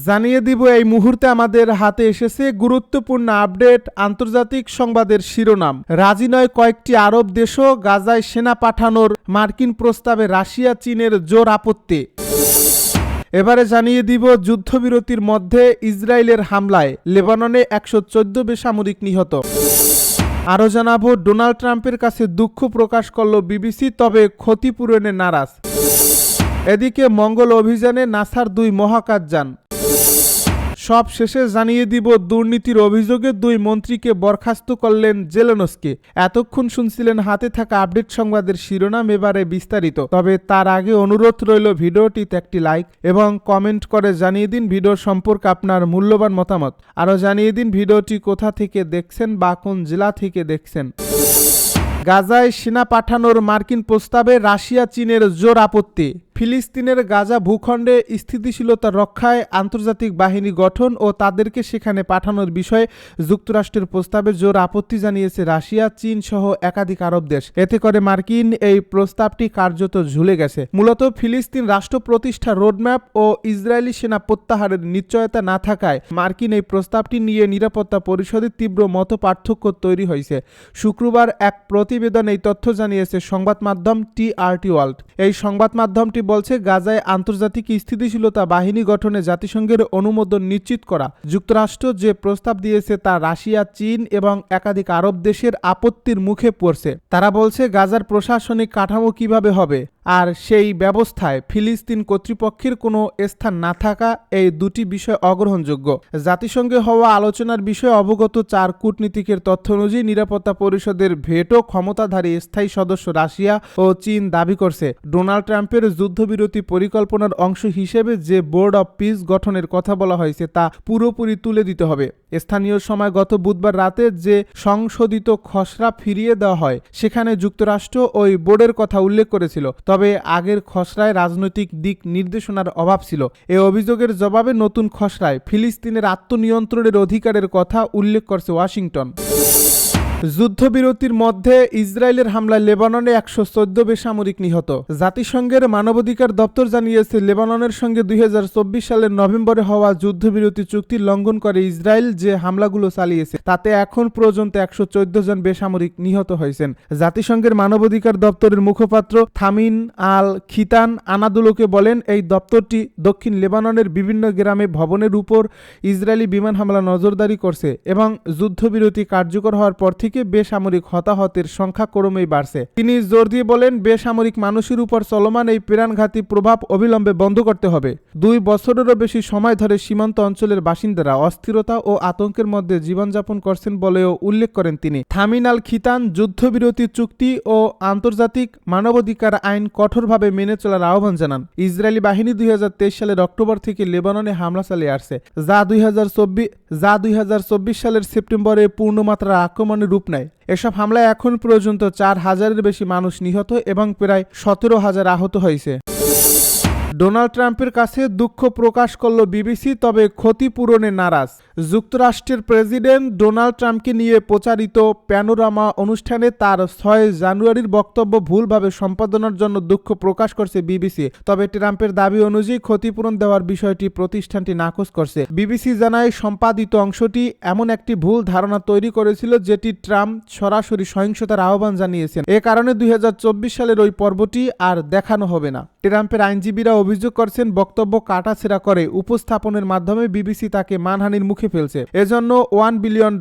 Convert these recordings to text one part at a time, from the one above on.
জানিয়ে দিব এই মুহূর্তে আমাদের হাতে এসেছে গুরুত্বপূর্ণ আপডেট। আন্তর্জাতিক সংবাদের শিরোনাম, রাজি নয় কয়েকটি আরব দেশও গাজায় সেনা পাঠানোর মার্কিন প্রস্তাবে রাশিয়া চীনের জোর আপত্তি। এবারে জানিয়ে দিব যুদ্ধবিরতির মধ্যে ইসরায়েলের হামলায় লেবাননে 114 বেসামরিক নিহত। আরও জানাবো ডোনাল্ড ট্রাম্পের কাছে দুঃখ প্রকাশ করল বিবিসি, তবে ক্ষতিপূরণে নারাজ। এদিকে মঙ্গল অভিযানে নাসার 2 মহাকাশযান। সব শেষে জানিয়ে দিব দুর্নীতির অভিযোগে 2 মন্ত্রীকে বরখাস্ত করলেন জেলেনস্কি। এতক্ষণ শুনছিলেন হাতে থাকা আপডেট সংবাদের শিরোনাম, এবারে বিস্তারিত। তবে তার আগে অনুরোধ রইল ভিডিওটিতে একটি লাইক এবং কমেন্ট করে জানিয়ে দিন ভিডিও সম্পর্কে আপনার মূল্যবান মতামত। আরও জানিয়ে দিন ভিডিওটি কোথা থেকে দেখছেন বা কোন জেলা থেকে দেখছেন। গাজায় সেনা পাঠানোর মার্কিন প্রস্তাবে রাশিয়া চীনের জোর আপত্তি। ফিলিস্তিনের গাজা ভূখণ্ডে স্থিতিশীলতা রক্ষায় আন্তর্জাতিক বাহিনী গঠন ও তাদেরকে সেখানে পাঠানোর বিষয়ে যুক্তরাষ্ট্রের প্রস্তাবে জোর আপত্তি জানিয়েছে রাশিয়া, চীন সহ একাধিক আরব দেশ। এতে করে মার্কিন এই প্রস্তাবটি কার্যত ঝুলে গেছে। মূলত ফিলিস্তিন রাষ্ট্র প্রতিষ্ঠা রোডম্যাপ ও ইসরায়েলি সেনা প্রত্যাহারের নিশ্চয়তা না থাকায় মার্কিন এই প্রস্তাবটি নিয়ে নিরাপত্তা পরিষদে তীব্র মতপার্থক্য তৈরি হয়েছে। শুক্রবার এক প্রতিবেদন এই তথ্য জানিয়েছে সংবাদ মাধ্যম TRT ওয়ার্ল্ড। এই সংবাদ মাধ্যমটি বলছে, গাজায় আন্তর্জাতিক স্থিতিশীলতা বাহিনী গঠনে জাতিসংঘের অনুমোদন নিশ্চিত করা যুক্তরাষ্ট্র যে প্রস্তাব দিয়েছে তা রাশিয়া, চীন এবং একাধিক আরব দেশের আপত্তির মুখে পড়ছে। তারা বলছে গাজার প্রশাসনিক কাঠামো কিভাবে হবে আর সেই ব্যবস্থায় ফিলিস্তিন কর্তৃপক্ষের কোনো স্থান না থাকা, এই দুটি বিষয় অগ্রহণযোগ্য। জাতিসংঘে হওয়া আলোচনার বিষয়ে অবগত 4 কূটনীতিকের তথ্য অনুযায়ী নিরাপত্তা পরিষদের ভেটো ক্ষমতাধারী স্থায়ী সদস্য রাশিয়া ও চীন দাবি করছে ডোনাল্ড ট্রাম্পের যুদ্ধবিরতি পরিকল্পনার অংশ হিসেবে যে বোর্ড অব পিস গঠনের কথা বলা হয়েছে তা পুরোপুরি তুলে দিতে হবে। স্থানীয় সময় গত বুধবার রাতে যে সংশোধিত খসড়া ফিরিয়ে দেওয়া হয় সেখানে যুক্তরাষ্ট্র ওই বোর্ডের কথা উল্লেখ করেছিল, তবে আগের খসড়ায় রাজনৈতিক দিক নির্দেশনার অভাব ছিল। এ অভিযোগের জবাবে নতুন খসড়ায় ফিলিস্তিনের আত্মনিয়ন্ত্রণের অধিকারের কথা উল্লেখ করছে ওয়াশিংটন। যুদ্ধবিরতির মধ্যে ইসরায়েলের হামলায় লেবাননে 114 বেসামরিক নিহত। জাতিসংঘের মানবাধিকার দপ্তর জানিয়েছে, লেবাননের সঙ্গে 2024 সালের নভেম্বরে হওয়া যুদ্ধবিরতি চুক্তি লঙ্ঘন করে ইসরায়েল যে হামলাগুলো চালিয়েছে তাতে এখন পর্যন্ত 114 জন বেসামরিক নিহত হয়েছেন। জাতিসংঘের মানবাধিকার দপ্তরের মুখপাত্র থামিন আল খিতান আনাদুলোকে বলেন, এই দপ্তরটি দক্ষিণ লেবাননের বিভিন্ন গ্রামে ভবনের উপর ইসরায়েলি বিমান হামলা নজরদারি করছে এবং যুদ্ধবিরতি কার্যকর হওয়ার পর থেকে বেসামরিক হতাহতের সংখ্যা ক্রমেই বাড়ছে। তিনি জোর দিয়ে বলেন, বেসামরিক মানুষের উপর চলমান এই প্রাণঘাতী প্রভাব অবিলম্বে বন্ধ করতে হবে। 2 বছরেরও বেশি সময় ধরে সীমান্ত অঞ্চলের বাসিন্দারা অস্থিরতা ও আতঙ্কের মধ্যে জীবনযাপন করছেন বলেও উল্লেখ করেন তিনি। থামিন আল খিতান যুদ্ধবিরতি চুক্তি ও আন্তর্জাতিক মানবাধিকার আইন কঠোরভাবে মেনে চলার আহ্বান জানান। ইসরায়েলি বাহিনী 2023 সালের অক্টোবর থেকে লেবাননে হামলা চালিয়ে আসছে, যা 2024 সালের সেপ্টেম্বরে পূর্ণমাত্রার আক্রমণের রূপ নেয়। এসব হামলায় এখন পর্যন্ত 4000-এর বেশি মানুষ নিহত এবং প্রায় 17,000 আহত হয়েছে। ডোনাল্ড ট্রাম্পের কাছে দুঃখ প্রকাশ করল বিবিসি, তবে ক্ষতিপূরণে নারাজ। যুক্তরাষ্ট্রের প্রেসিডেন্ট ডোনাল্ড ট্রাম্পকে নিয়ে প্রচারিত প্যানোরামা অনুষ্ঠানে তার 6 জানুয়ারির বক্তব্য ভুলভাবে সম্পাদনার জন্য দুঃখ প্রকাশ করছে বিবিসি। তবে ট্রাম্পের দাবি অনুযায়ী ক্ষতিপূরণ দেওয়ার বিষয়টি প্রতিষ্ঠানটি নাকচ করছে। বিবিসি জানায়, সম্পাদিত অংশটি এমন একটি ভুল ধারণা তৈরি করেছিল যেটি ট্রাম্প সরাসরি সহিংসতার আহ্বান জানিয়েছেন। এ কারণে 2024 সালের ওই পর্বটি আর দেখানো হবে না। ট্রাম্পের আইনজীবীরা অভিযোগ করছেন, বক্তব্য কাটাছেঁড়া করে উপস্থাপনের মাধ্যমে বিবিসি তাকে মানহানির মুখে ফেলছে। এজন্য $1 বিলিয়ন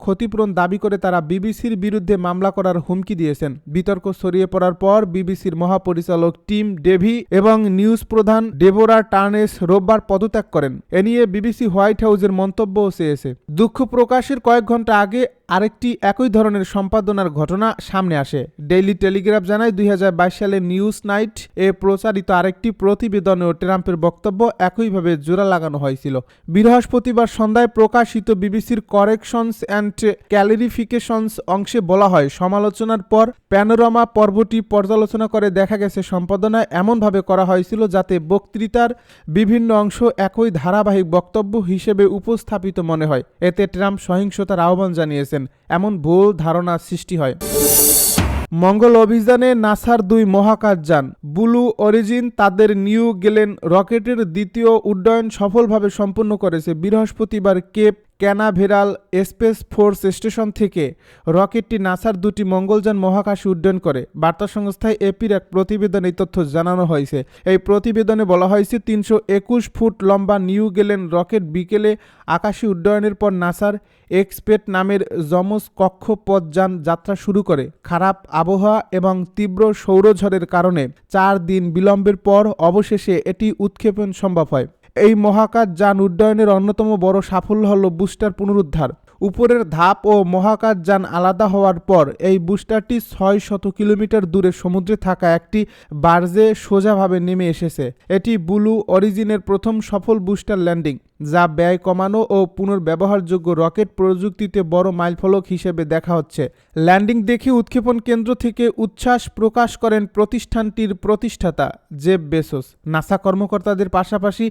ক্ষতিপূরণ দাবি করে তারা বিবিসির বিরুদ্ধে মামলা করার হুমকি দিয়েছেন। বিতর্ক ছড়িয়ে পড়ার পর বিবিসির মহাপরিচালক টিম ডেভি এবং নিউজ প্রধান ডেবোরা টার্নেস রোববার পদত্যাগ করেন। এ নিয়ে বিবিসি হোয়াইট হাউসের মন্তব্যও চেয়েছে। দুঃখ প্রকাশের কয়েক ঘন্টা আগে আরেকটি একই ধরনের সম্পাদনার ঘটনা সামনে আসে। ডেইলি টেলিগ্রাফ জানায়, 2022 সালে নিউজ নাইট এ প্রচারিত আরেকটি প্রতিবেদনেও ট্রাম্পের বক্তব্য একইভাবে জোড়া লাগানো হয়েছিল। বৃহস্পতিবার সন্ধ্যায় প্রকাশিত বিবিসির কারেকশনস অ্যান্ড ক্যালিরিফিকেশনস অংশে বলা হয়, সমালোচনার পর প্যানোরামা পর্বটি পর্যালোচনা করে দেখা গেছে সম্পাদনায় এমনভাবে করা হয়েছিল যাতে বক্তৃতার বিভিন্ন অংশ একই ধারাবাহিক বক্তব্য হিসেবে উপস্থাপিত মনে হয়। এতে ট্রাম্প সহিংসতার আহ্বান জানিয়েছেন, এমন ভুল ধারণা সৃষ্টি হয়। মঙ্গল অভিযানে নাসার 2 মহাকাশযান ব্লু অরিজিন তাদের নিউ গেলেন রকেটের দ্বিতীয় উড্ডয়ন সফলভাবে সম্পন্ন করেছে। বৃহস্পতিবার Cape Canaveral Space Force Station থেকে রকেটটি নাসার 2টি মঙ্গলযান মহাকাশে উড্ডয়ন করে। বার্তা সংস্থা এপির এক প্রতিবেদনে এই তথ্য জানানো হয়েছে। এই প্রতিবেদনে বলা হয়েছে 321 ফুট লম্বা নিউ গেলেন রকেট বিকেলে আকাশে উড্ডয়নের পর নাসার এক্সপেট নামের যমজ কক্ষপথযান যাত্রা শুরু করে। খারাপ আবহাওয়া এবং তীব্র সৌরঝড়ের কারণে 4 দিন বিলম্বের পর অবশেষে এটি উৎক্ষেপণ সম্ভব হয়। এই মহাকাশ যান উড্ডয়নের অন্যতম বড় সাফল্য হল বুস্টার পুনরুদ্ধার। উপরের ধাপ ও মহাকাশ যান আলাদা হওয়ার পর এই বুস্টারটি 600 কিলোমিটার দূরে সমুদ্রে থাকা একটি বার্জে সোজাভাবে নেমে এসেছে। এটি ব্লু অরিজিনের প্রথম সফল বুস্টার ল্যান্ডিং, যা ব্যয় কমানো ও পুনর্ব্যবহারযোগ্য রকেট প্রযুক্তিতে বড় মাইলফলক হিসেবে দেখা হচ্ছে। ল্যান্ডিং দেখে উৎক্ষেপণ কেন্দ্র থেকে উচ্ছ্বাস প্রকাশ করেন প্রতিষ্ঠানটির প্রতিষ্ঠাতা জেফ বেসোস। নাসা কর্মকর্তাদের পাশাপাশি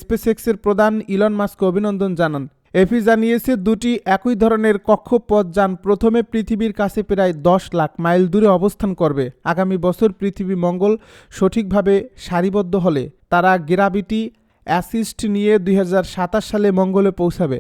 স্পেসএক্সের প্রধান ইলন মাস্ক অভিনন্দন জানান। এপি জানিয়েছে 2টি একই ধরনের কক্ষপথযান প্রথমে পৃথিবীর কাছে প্রায় 10 লাখ মাইল দূরে অবস্থান করবে। আগামী বছর পৃথিবী মঙ্গল সঠিকভাবে সারিবদ্ধ হলে তারা গ্র্যাভিটি অ্যাসিস্ট নিয়ে 2027 সালে মঙ্গলে পৌঁছাবে।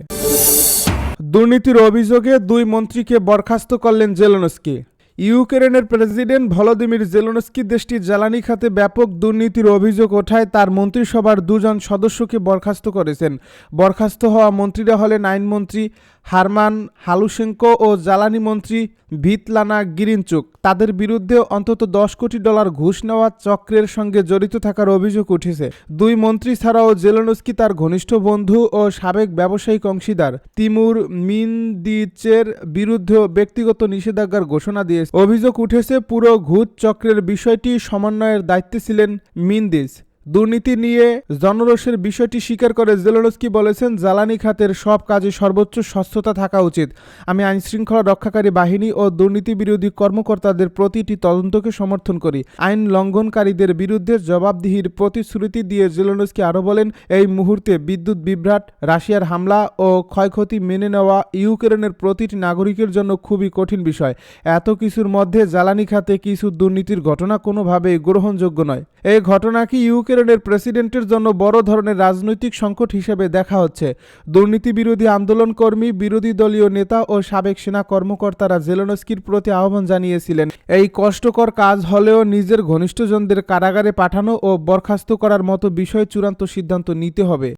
দুর্নীতির অভিযোগে 2 মন্ত্রীকে বরখাস্ত করলেন জেলেনস্কি। ইউক্রেনের প্রেসিডেন্ট ভলোদিমির জেলেনস্কি দেশটির জ্বালানি খাতে ব্যাপক দুর্নীতির অভিযোগ ওঠায় তার মন্ত্রিসভার 2 জন সদস্যকে বরখাস্ত করেছেন। বরখাস্ত হওয়া মন্ত্রীরা হলেন আইনমন্ত্রী হারমান হালুশেঙ্কো ও জ্বালানি মন্ত্রী ভিতলানা গিরিনচুক। তাদের বিরুদ্ধে অন্তত $10 কোটি ঘুষ নেওয়া চক্রের সঙ্গে জড়িত থাকার অভিযোগ উঠেছে। 2 মন্ত্রী ছাড়াও জেলেনস্কি তার ঘনিষ্ঠ বন্ধু ও সাবেক ব্যবসায়িক অংশীদার তিমুর মিনদিচের বিরুদ্ধেও ব্যক্তিগত নিষেধাজ্ঞার ঘোষণা দিয়েছে। অভিযোগ উঠেছে পুরো ঘুষ চক্রের বিষয়টি সমন্বয়ের দায়িত্বে ছিলেন মিনদিচ। দুর্নীতি নিয়ে জনরোষের বিষয়টি স্বীকার করে জেলেনস্কি বলেছেন, জ্বালানি খাতের সব কাজে সর্বোচ্চ স্বচ্ছতা থাকা উচিত। আমি আইনশৃঙ্খলা রক্ষাকারী বাহিনী ও দুর্নীতি বিরোধী কর্মকর্তাদের প্রতিটি তদন্তকে সমর্থন করি। আইন লঙ্ঘনকারীদের বিরুদ্ধে জবাবদিহির প্রতিশ্রুতি দিয়ে জেলেনস্কি আরও বলেন, এই মুহূর্তে বিদ্যুৎ বিভ্রাট, রাশিয়ার হামলা ও ক্ষয়ক্ষতি মেনে নেওয়া ইউক্রেনের প্রতিটি নাগরিকের জন্য খুবই কঠিন বিষয়। এত কিছুর মধ্যে জ্বালানি খাতে কিছু দুর্নীতির ঘটনা কোনোভাবেই গ্রহণযোগ্য নয়। এই ঘটনাকে ইউক্রেনের প্রেসিডেন্টের জন্য বড় ধরনের রাজনৈতিক সংকট হিসেবে দেখা হচ্ছে। দুর্নীতি বিরোধী আন্দোলন কর্মী, বিরোধী দলীয় নেতা ও সাবেক সেনা কর্মকর্তারা জেলেনস্কির প্রতি আহ্বান জানিয়েছিলেন, এই কষ্টকর কাজ হলেও নিজের ঘনিষ্ঠজনদের কারাগারে পাঠানো ও বরখাস্ত করার মতো বিষয়ে চূড়ান্ত সিদ্ধান্ত নিতে হবে।